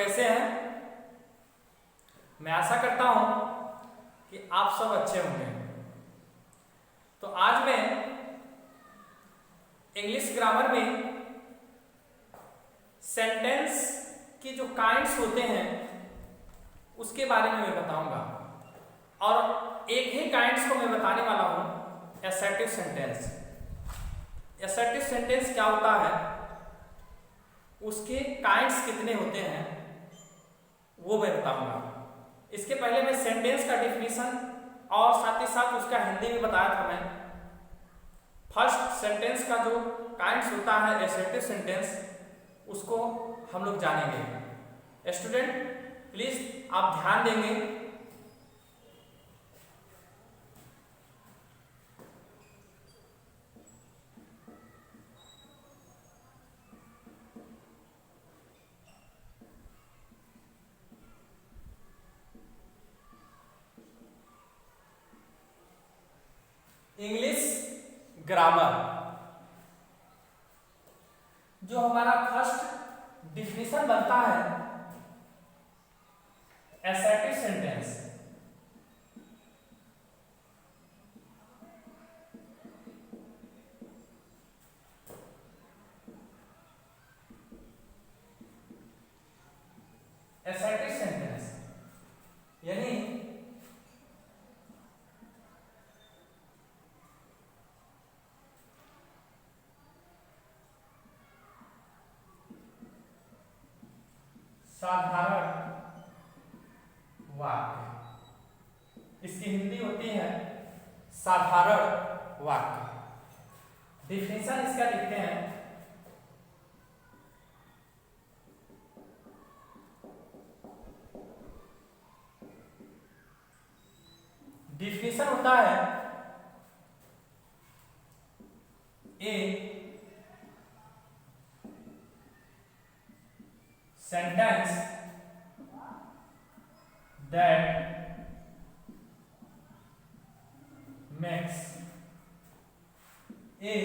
कैसे हैं? मैं आशा करता हूं कि आप सब अच्छे होंगे। तो आज मैं इंग्लिश ग्रामर में सेंटेंस के जो काइंड्स होते हैं उसके बारे में मैं बताऊंगा, और एक ही काइंड्स को मैं बताने वाला हूं, असर्टिव सेंटेंस। असर्टिव सेंटेंस क्या होता है, उसके काइंड्स कितने होते हैं वो मैं बताऊंगा। इसके पहले मैं सेंटेंस का डिफिनीशन और साथ ही साथ उसका हिंदी में बताया था मैं। फर्स्ट सेंटेंस का जो काइंड्स होता है असर्टिव सेंटेंस, उसको हम लोग जानेंगे। स्टूडेंट प्लीज आप ध्यान देंगे। इंग्लिश ग्रामर जो हमारा फर्स्ट डिफिनीशन बनता है असर्टिव सेंटेंस, असर्टिव सेंटेंस यानी साधारण वाक्य। इसकी हिंदी होती है साधारण वाक्य। डिफिनीशन इसका लिखते हैं, डिफिनीशन होता है ए sentence that makes a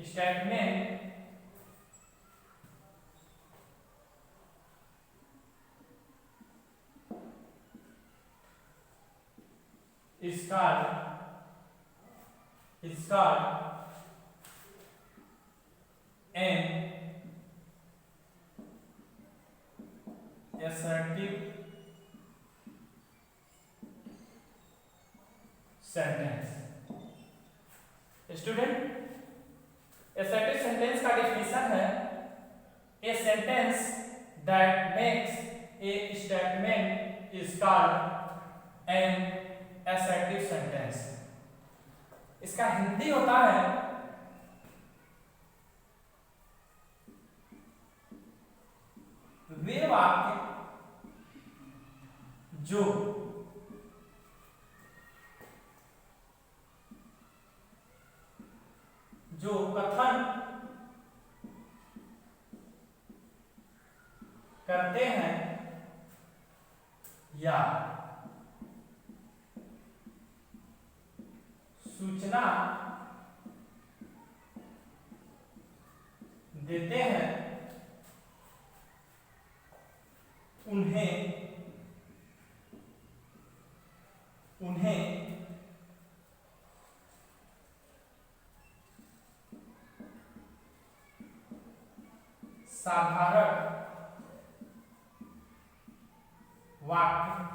statement is called an assertive sentence। Student assertive sentence का डिफिनीशन है a sentence that makes a statement is called an assertive sentence। इसका हिंदी होता है वे वाक्य जो कथन करते हैं या सूचना देते हैं उन्हें साधारण वाक्य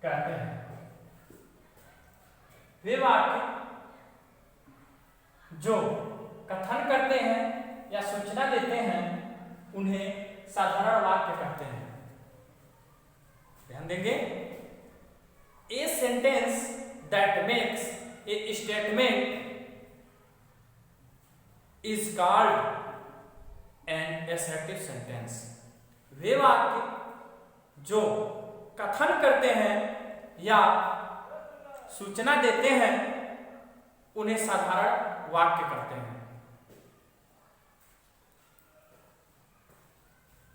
कहते हैं। वे वाक्य जो कथन करते हैं या सूचना देते हैं उन्हें साधारण वाक्य कहते हैं। ध्यान देंगे, a sentence that makes a statement is called an assertive sentence. वे वाक्य जो कथन करते हैं या सूचना देते हैं उन्हें साधारण वाक्य कहते हैं।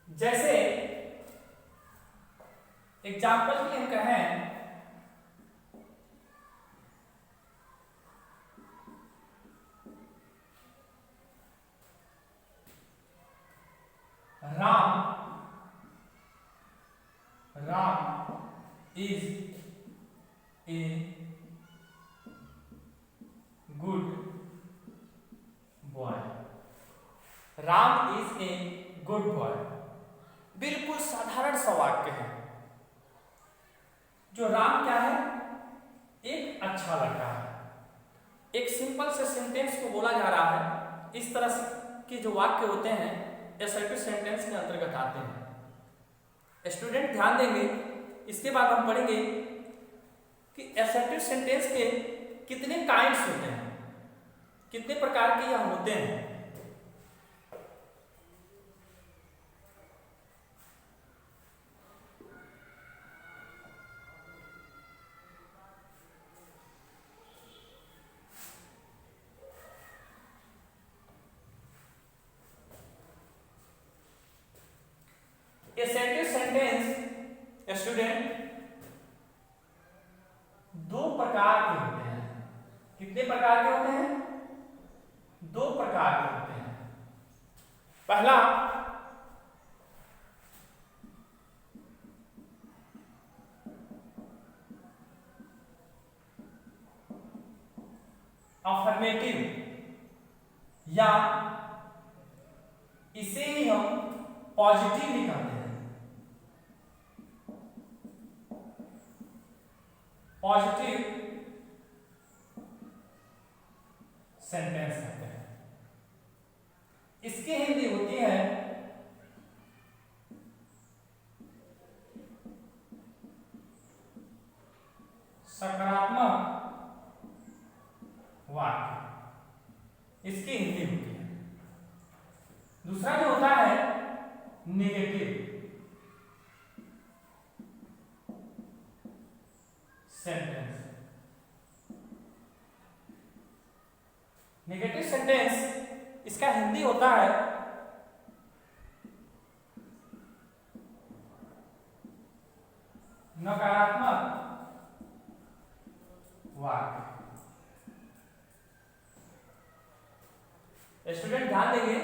जैसे एग्जाम्पल के लिए हम कहें Ram is a good boy. Ram is a good boy बिल्कुल साधारण सा वाक्य है। जो राम क्या है, एक अच्छा लड़का है। एक सिंपल से सेंटेंस को बोला जा रहा है। इस तरह से के जो वाक्य होते हैं असर्टिव सेंटेंस के अंतर्गत आते हैं। स्टूडेंट ध्यान देंगे, इसके बाद हम पढ़ेंगे कि असर्टिव सेंटेंस के कितने काइंड्स होते हैं, कितने प्रकार के यह होते हैं। असर्टिव सेंटेंस स्टूडेंट दो प्रकार के होते हैं। कितने प्रकार के होते हैं? दो प्रकार के होते हैं। पहला अफर्मेटिव, या इसे ही हम पॉजिटिव भी कहते हैं। पॉजिटिव सेंटेंस कहते हैं। इसकी हिंदी होती है सकारात्मक वाक्य, इसकी हिंदी होती है। दूसरा जो होता है नेगेटिव सेंटेंस। नेगेटिव सेंटेंस इसका हिंदी होता है नकारात्मक वाक्य। स्टूडेंट ध्यान देंगे,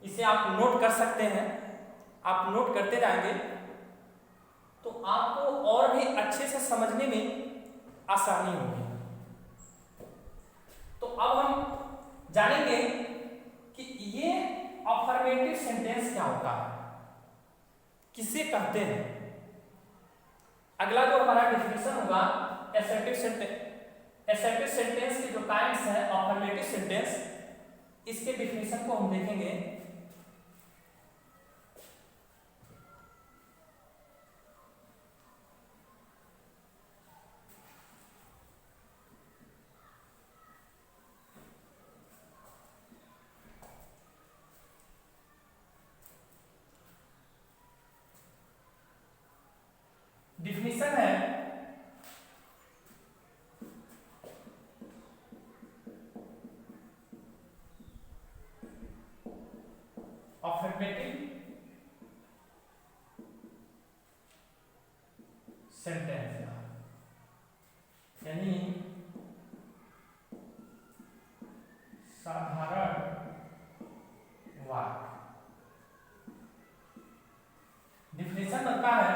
इसे आप नोट कर सकते हैं। आप नोट करते जाएंगे तो आपको और भी अच्छे से समझने में आसानी होगी। तो अब हम जानेंगे कि ये अफर्मेटिव सेंटेंस क्या होता है, किसे कहते हैं। अगला जो हमारा डेफिनेशन होगा असर्टिव सेंटेंस। असर्टिव सेंटेंस के जो काइंड्स हैं अफर्मेटिव सेंटेंस, इसके डेफिनेशन को हम देखेंगे। डिफिनीशन है अफर्मेटिव सेंटेंस, यानी साधारण वाक्य। डिफिनीशन बनता है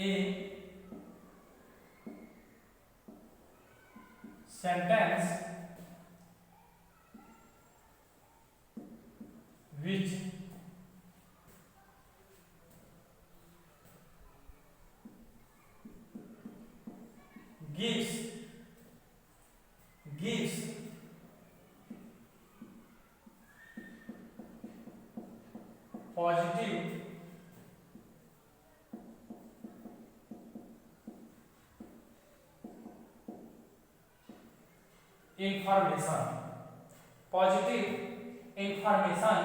A sentence which gives positive information, positive information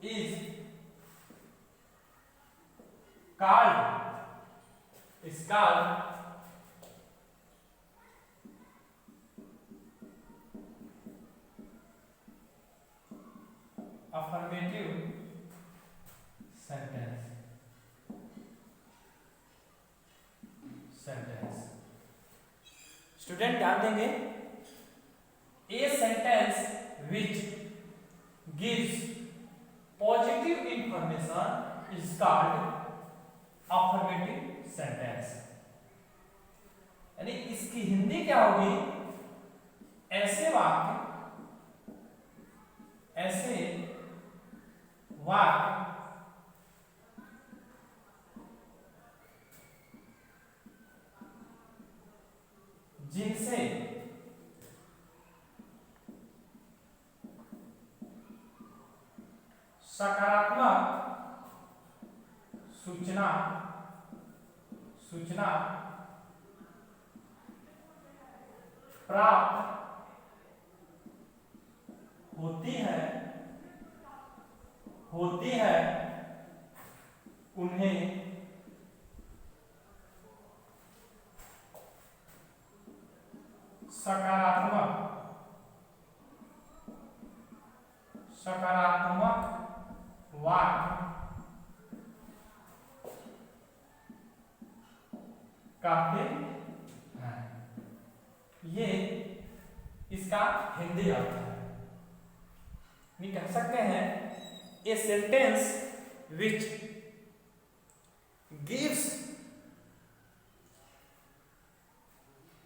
is called affirmative student ध्यान देंगे, a sentence which gives positive information is called affirmative sentence. यानी इसकी हिंदी क्या होगी? ऐसे वाक्य जिनसे सकारात्मक सूचना प्राप्त होती है उन्हें सकारात्मक वाक्य कहते हैं। ये इसका हिंदी अर्थ है। नहीं कह सकते हैं a sentence which gives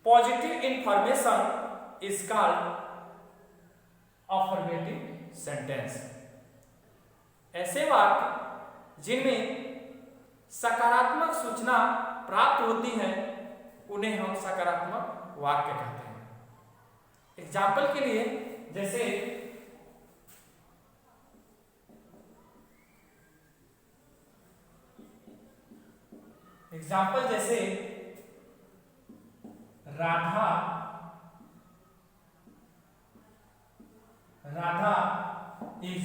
positive information is called affirmative sentence. ऐसे वाक्य जिनमें सकारात्मक सूचना प्राप्त होती है उन्हें हम सकारात्मक वाक्य कहते हैं। एग्जाम्पल के लिए जैसे Radha is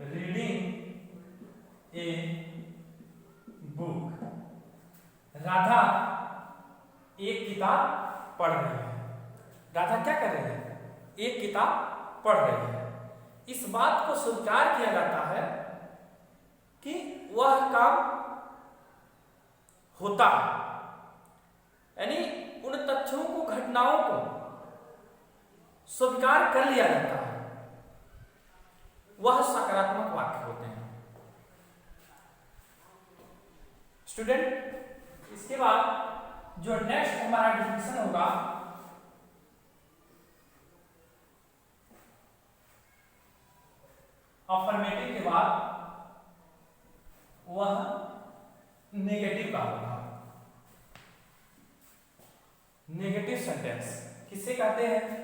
reading a book. Radha एक किताब पढ़ रही है। राधा क्या कर रही है? एक किताब पढ़ रही है। इस बात को स्वीकार किया जाता है कि वह काम होता है, यानी उन तथ्यों को, घटनाओं को स्वीकार कर लिया जाता है। वह सकारात्मक वाक्य होते हैं। स्टूडेंट, इसके बाद जो नेक्स्ट हमारा डिफिनेशन होगा अफर्मेटिव के बाद वह नेगेटिव का होगा। नेगेटिव सेंटेंस किसे कहते हैं?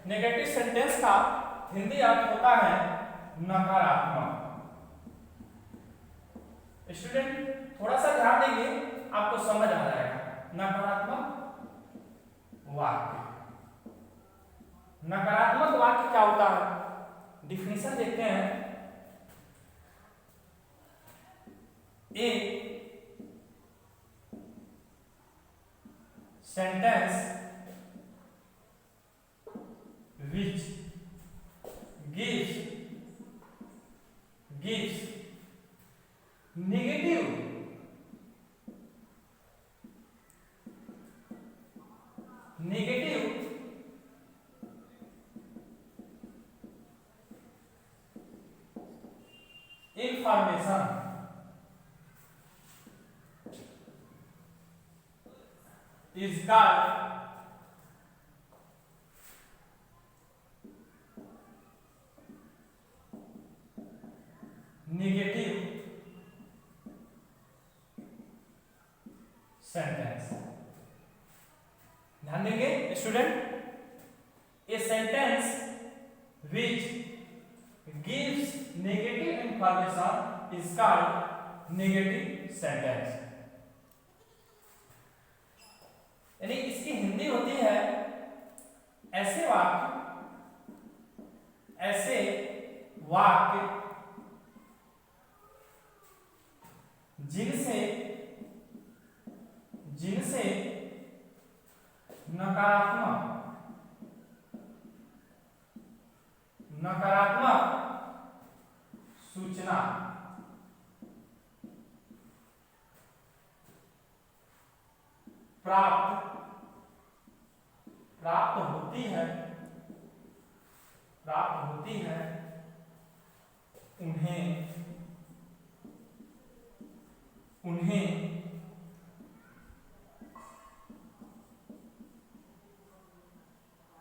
नेगेटिव सेंटेंस का हिंदी अर्थ होता है नकारात्मक। स्टूडेंट थोड़ा सा ध्यान देंगे, आपको समझ आ जाएगा। नकारात्मक वाक्य, नकारात्मक वाक्य क्या होता है? डिफिनेशन देखते हैं। A sentence which gives negative information is called negative sentence. ध्यान देंगे student, a sentence which gives negative information is called negative sentence. यानी इसकी हिंदी होती है ऐसे वाक्य जिनसे नकारात्मक नकारात्मक सूचना प्राप्त होती है उन्हें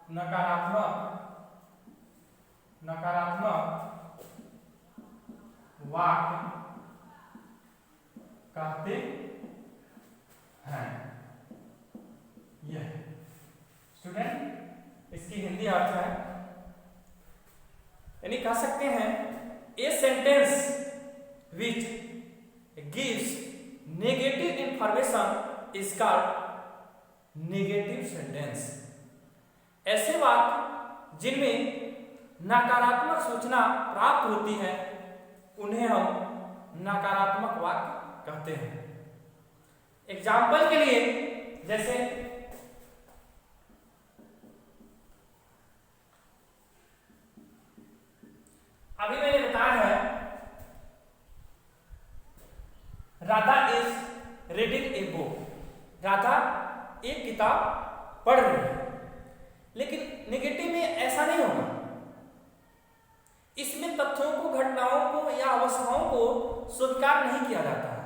नकारात्मक वाक्य कहते हैं। यह स्टूडेंट इसकी हिंदी अर्थ है, यानी कह सकते हैं a sentence which gives negative information is called negative sentence. ऐसे वाक्य जिनमें नकारात्मक सूचना प्राप्त होती है उन्हें हम नकारात्मक वाक्य कहते हैं। एग्जाम्पल के लिए, जैसे अभी मैंने बताया है Radha is reading a book. Radha एक किताब पढ़ रही है, लेकिन नेगेटिव में ऐसा नहीं होगा। इसमें तथ्यों को, घटनाओं को या अवस्थाओं को स्वीकार नहीं किया जाता है,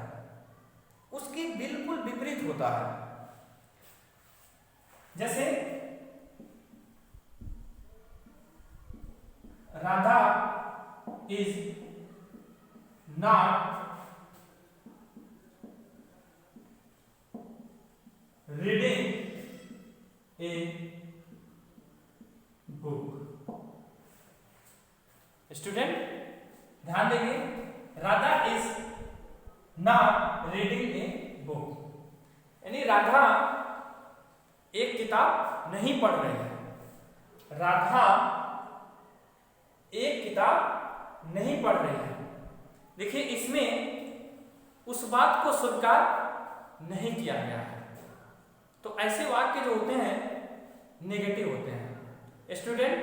उसके बिल्कुल विपरीत होता है। जैसे Radha is not reading a book. Student ध्यान देंगे, Radha is not reading a book, यानी राधा एक किताब नहीं पढ़ रही है। राधा एक किताब नहीं पढ़ रही है। देखिए, इसमें उस बात को स्वीकार नहीं किया गया है। तो ऐसे वाक्य जो होते हैं नेगेटिव होते हैं। स्टूडेंट,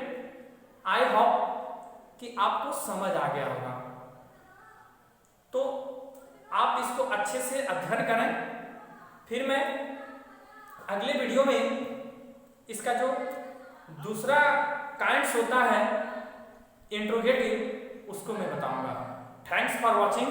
आई होप कि आपको समझ आ गया होगा, तो आप इसको अच्छे से अध्ययन करें। फिर मैं अगले वीडियो में इसका जो दूसरा काइंड्स होता है इंट्रोगेटिव, उसको मैं बताऊंगा। Thanks for watching.